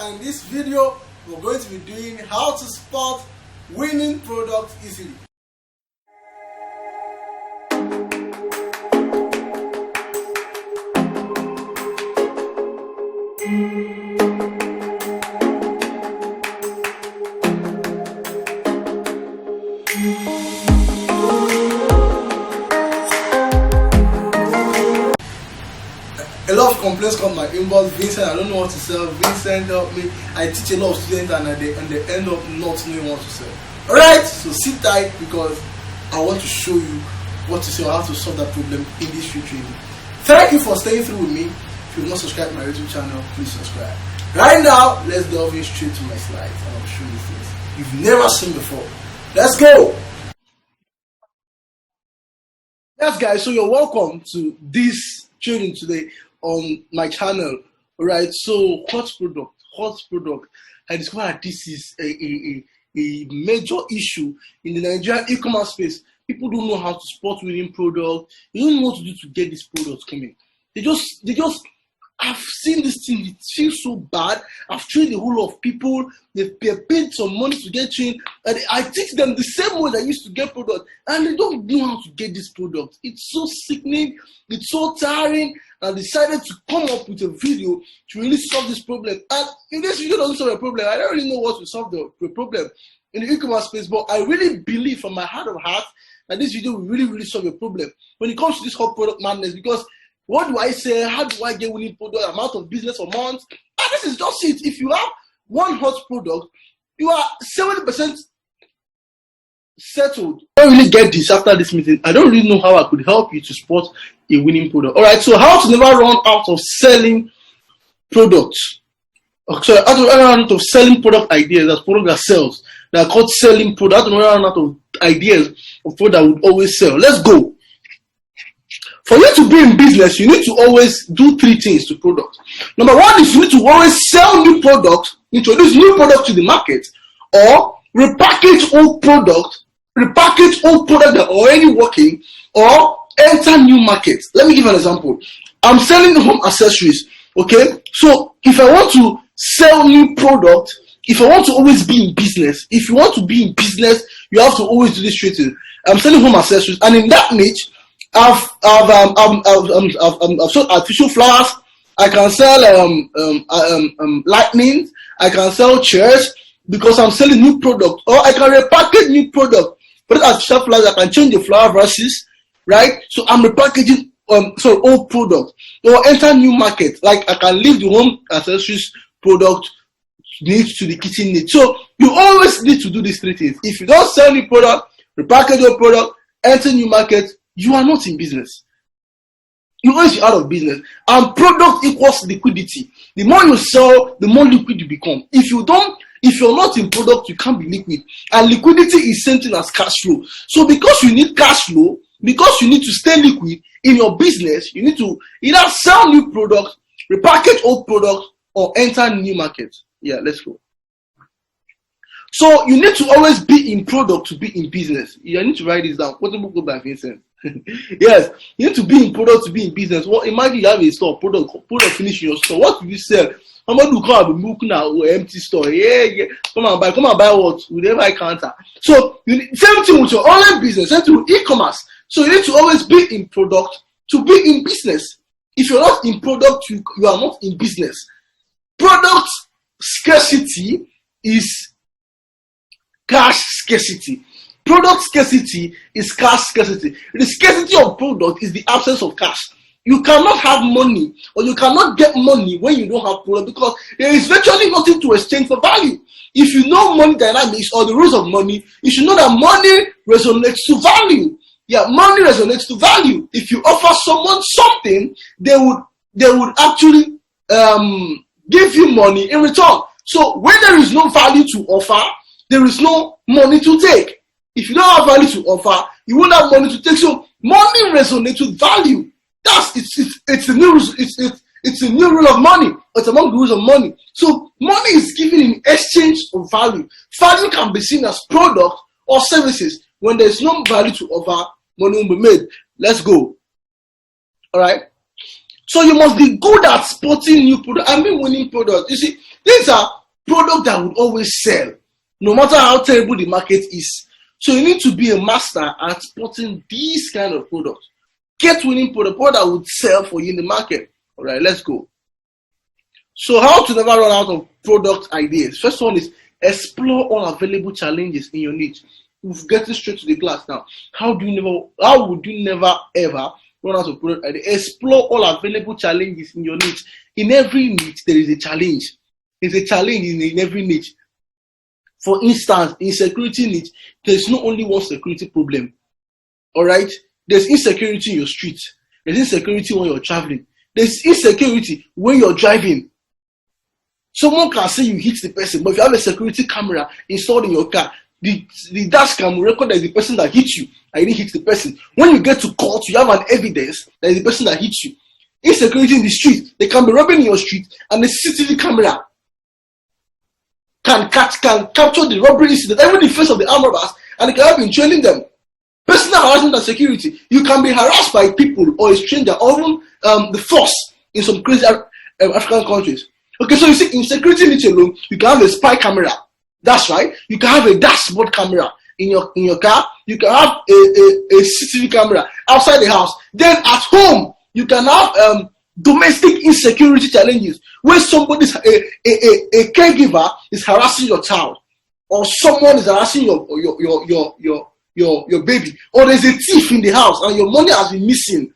and in this video we're going to be doing how to spot winning products easily. A lot of complaints come my inbox. Vincent, I don't know what to sell. Vincent, help me. I teach a lot of students and they end up not knowing what to sell. Alright, so sit tight because I want to show you what to sell, how to solve that problem in this free training. Thank you for staying through with me. If you've not subscribed to my YouTube channel, please subscribe. Right now, let's delve in straight to my slides and I'll show you things you've never seen before. Let's go! Yes guys, so you're welcome to this training today on my channel. Alright, so hot product. I discovered that this is a major issue in the Nigerian e-commerce space. People don't know how to spot winning product. They don't know what to do to get these products coming. They just I've seen this thing, it feels so bad. I've trained a whole lot of people, they've paid some money to get trained, and I teach them the same way I used to get products, and they don't know how to get this product. It's so sickening, it's so tiring. I decided to come up with a video to really solve this problem. And if this video doesn't solve a problem, I don't really know what to solve the problem in the e-commerce space, but I really believe from my heart of hearts that this video will really solve a problem when it comes to this whole product madness. Because what do I say? How do I get winning product? I'm out of business for months. And this is just it. If you have one hot product, you are 70% settled. I don't really get this after this meeting. I don't really know how I could help you to spot a winning product. Alright, so how to never run out of selling products. So how to run out of selling product ideas. That's product that sells. That are called selling product. How to run out of ideas of product that would always sell. Let's go. For you to be in business, you need to always do three things to products. Number one is you need to always sell new products, introduce new products to the market, or repackage old product that are already working, or enter new markets. Let me give an example. I'm selling home accessories. Okay, so if I want to sell new product, if I want to always be in business, if you want to be in business, you have to always do this strategy. I'm selling home accessories, and in that niche, I've sold artificial flowers. I can sell lightning. I can sell chairs because I'm selling new product, or I can repackage new product. But artificial flowers, I can change the flower verses, right? So I'm repackaging old product, or enter new market. Like I can leave the home accessories product needs to the kitchen needs. So you always need to do these three things. If you don't sell new product, repackage your product, enter new market, you are not in business. You always be out of business. And product equals liquidity. The more you sell, the more liquid you become. If you're not in product, you can't be liquid. And liquidity is same thing as cash flow. So because you need cash flow, because you need to stay liquid in your business, you need to either sell new products, repackage old products, or enter new markets. Yeah, let's go. So you need to always be in product to be in business. You need to write this down. What the book by Vincent? Yes, you need to be in product to be in business. Well, imagine you have a store, product finish in your store. What do you sell? Somebody will come and be looking at an empty store. Yeah. Come and buy what? With every counter. So same thing with your online business, same thing with e-commerce. So you need to always be in product to be in business. If you're not in product, you are not in business. Product scarcity is cash scarcity. Product scarcity is cash scarcity. The scarcity of product is the absence of cash. You cannot have money, or you cannot get money when you don't have product, because there is virtually nothing to exchange for value. If you know money dynamics or the rules of money, you should know that money resonates to value. Yeah, money resonates to value. If you offer someone something, they would actually give you money in return. So when there is no value to offer, there is no money to take. If you don't have value to offer, you won't have money to take. So money resonates with value. It's a new rule of money. It's among the rules of money. So money is given in exchange of value. Value can be seen as product or services. When there's no value to offer, money will be made. Let's go. All right. So you must be good at spotting new product. I mean winning product. You see, These are products that would always sell, no matter how terrible the market is. So you need to be a master at spotting these kind of products. Get winning product that would sell for you in the market. All right, let's go. So how to never run out of product ideas? First one is explore all available challenges in your niche. We're getting straight to the class now. How would you never ever run out of product ideas? Explore all available challenges in your niche. In every niche, there is a challenge. There's a challenge in every niche. For instance, in security niche, there's not only one security problem. All right, there's insecurity in your street. There's insecurity when you're traveling. There's insecurity when you're driving. Someone can say you hit the person, but if you have a security camera installed in your car, the dash cam will record that is the person that hit you and you didn't hit the person. When you get to court, you have an evidence that is the person that hit you. Insecurity in the street, they can be robbing in your street, and the CCTV camera can capture the robbery incident, even the face of the armed robbers, and they can have been training them. Personal harassment and security. You can be harassed by people or a stranger, or even the force in some crazy African countries. Okay, so you see, in security niche alone, you can have a spy camera. That's right. You can have a dashboard camera in your car. You can have a CCTV camera outside the house. Then at home, you can have domestic insecurity challenges where somebody's a caregiver is harassing your child, or someone is harassing your baby, or there's a thief in the house and your money has been missing.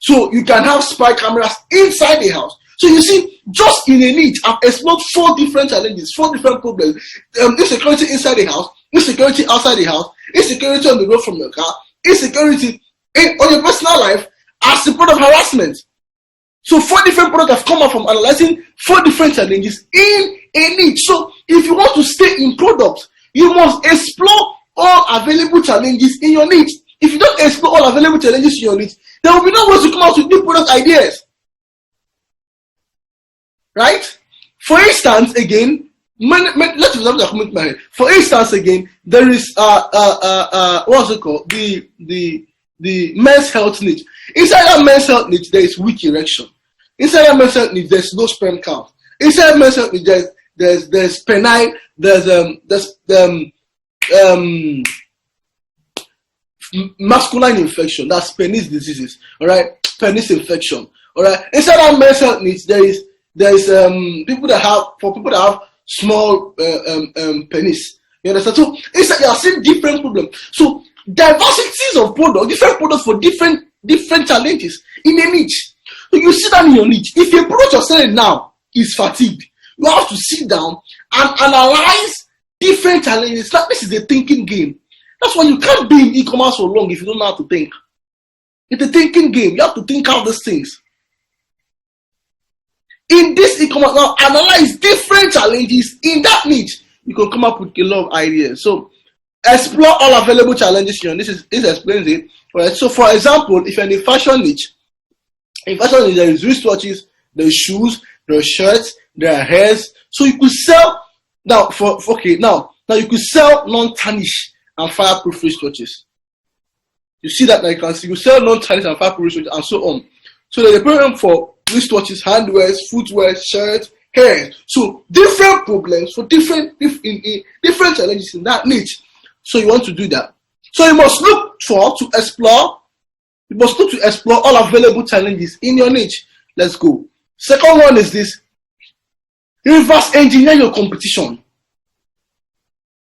So you can have spy cameras inside the house. So you see, just in a niche, I've explored 4 different challenges, 4 different problems. Insecurity inside the house, insecurity outside the house, insecurity on the road from your car, insecurity on your personal life as a product of harassment. So 4 different products have come out from analyzing 4 different challenges in a niche. So if you want to stay in products, you must explore all available challenges in your niche. If you don't explore all available challenges in your niche, there will be no way to come out with new product ideas. Right? For instance, again, let's example that come into my head. For instance, again, there is what's it called? The men's health niche. Inside that men's health niche, there is weak erection. Inside that men's health niche, there's no sperm count. Inside men's health niche, there's penile, there's masculine infection. That's penis diseases. All right, penis infection. All right. Inside that men's health niche, there's people that have small penis. You understand? So inside you are seeing different problems. So diversities of products, different products for different challenges in a niche. So you sit down in your niche. If a product you're selling now is fatigued, you have to sit down and analyze different challenges. Like, this is a thinking game. That's why you can't be in e-commerce for long if you don't know how to think. It's a thinking game. You have to think out these things. In this e-commerce, now analyze different challenges in that niche. You can come up with a lot of ideas. So explore all available challenges here. This explains it. Right? So for example, if you're in a fashion niche, there is wristwatches, there is shoes, there are shirts, there are hairs. So you could sell now now you could sell non-tarnish and fireproof wristwatches. You see that now you can see you sell non-tarnish and fireproof wristwatches and so on. So there's a program for wristwatches, handwears, footwear, shirts, hair. So different problems for different challenges in that niche. So you want to do that. So you must look to explore all available challenges in your niche. Let's go. Second one is this. Reverse engineer your competition.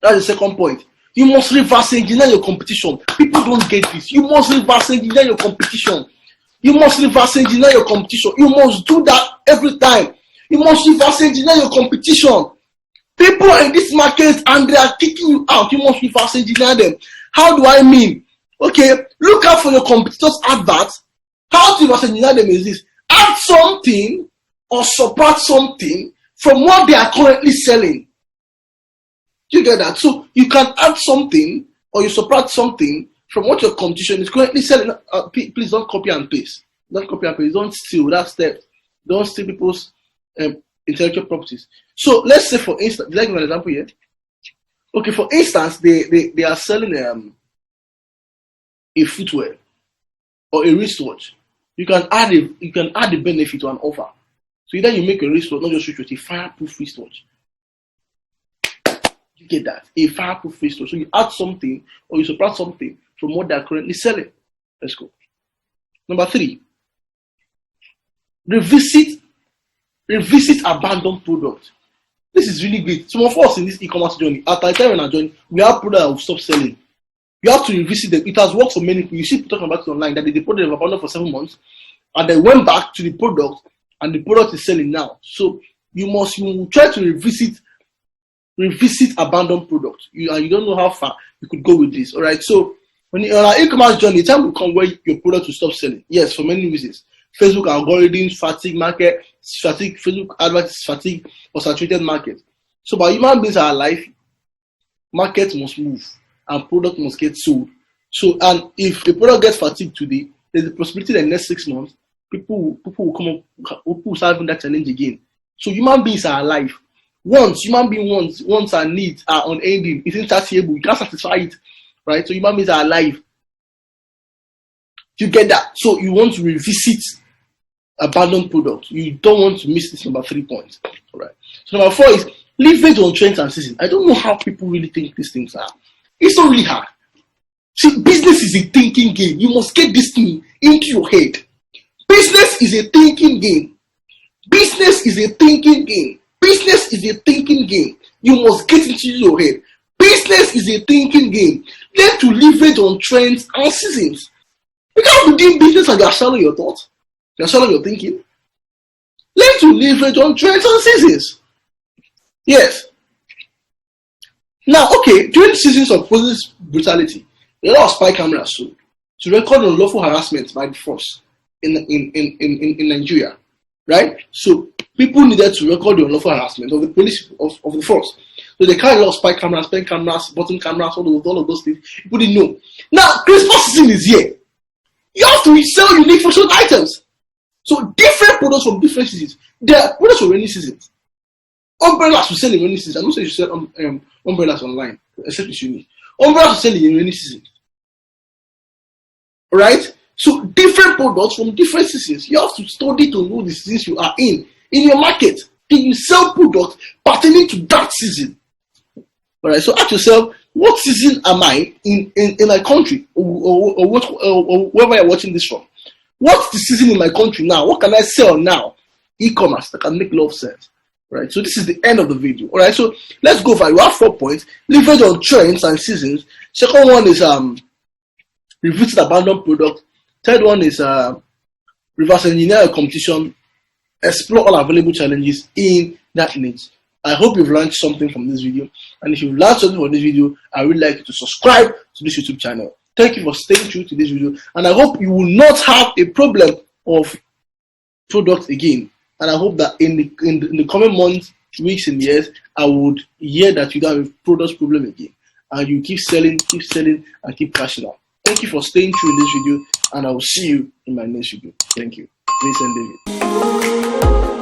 That's the second point. You must reverse engineer your competition. People don't get this. You must reverse engineer your competition. You must reverse engineer your competition. You must do that every time. You must reverse engineer your competition. People in this market and they are kicking you out. You must reverse engineer them. How do I mean? Okay, look out for your competitors' adverts. How to reverse engineer them is this: add something or subtract something from what they are currently selling. Do you get that? So you can add something or you subtract something from what your competition is currently selling. Please don't copy and paste. Don't copy and paste. Don't steal that step. Don't steal people's intellectual properties. So let's say, for instance, did I give an example here? Okay, for instance, they are selling a footwear or a wristwatch. You can add the benefit to an offer. So either you make a wristwatch, not just wristwatch, a fireproof wristwatch. You get that? A fireproof wristwatch. So you add something or you subtract something from what they're currently selling. Let's go. Number 3. Revisit abandoned product. This is really great. Some of us in this e-commerce journey, at the time when I joined, we have products that will stop selling. You have to revisit them. It has worked for many people. You see people talking about it online that the product have abandoned for 7 months and they went back to the product and the product is selling now. So you try to revisit abandoned product. You don't know how far you could go with this. All right. So when you're on an e-commerce journey, the time will come where your product will stop selling. Yes, for many reasons. Facebook algorithms, fatigue market, fatigue, Facebook advertising, fatigue, or saturated market. So, but human beings are alive. Market must move and product must get sold. So, and if a product gets fatigued today, there's a possibility that in the next 6 months, people will come up, people will start having that challenge again. So, human beings are alive. Once human beings wants and needs are unending, it's insatiable. You can't satisfy it, right? So, human beings are alive. You get that? So, you want to revisit abandoned product. You don't want to miss this number 3 point. All right. So, number 4 is leverage on trends and seasons. I don't know how people really think these things are. It's not really hard. See, business is a thinking game. You must get this thing into your head. Business is a thinking game. Business is a thinking game. Business is a thinking game. You must get into your head. Business is a thinking game. Learn to leverage on trends and seasons. You can't be doing business and you're selling your thoughts. You're selling your thinking. Learn to leverage on trends and seasons. Yes. Now, okay, during seasons of police brutality, a lot of spy cameras sold to record unlawful harassment by the force in Nigeria, right? So people needed to record the unlawful harassment of the police of the force. So they carry a lot of spy cameras, pen cameras, button cameras, all of those things. People didn't know. Now, Christmas season is here. You have to sell unique functional items. So different products from different seasons. There are products for rainy seasons. Umbrellas will sell in rainy seasons. I don't say you sell umbrellas online, except it's unique. Umbrellas will sell in rainy seasons. Right? So different products from different seasons. You have to study to know the seasons you are in your market. Then you sell products pertaining to that season. Alright, so ask yourself, what season am I in my country or wherever you're watching this from? What's the season in my country now? What can I sell now? E-commerce that can make a lot of sense. Right, so this is the end of the video. All right, so let's go for it. We have 4 points: leverage on trends and seasons. Second one is revisit abandoned product. Third one is reverse engineer a competition. Explore all available challenges in that niche. I hope you've learned something from this video, and if you've learned something from this video, I would like you to subscribe to this YouTube channel. Thank you for staying true to this video, and I hope you will not have a problem of products again. And I hope that in the coming months, weeks, and years, I would hear that you don't have a product problem again, and you keep selling, and keep cashing out. Thank you for staying true in this video, and I will see you in my next video. Thank you. Vincent David.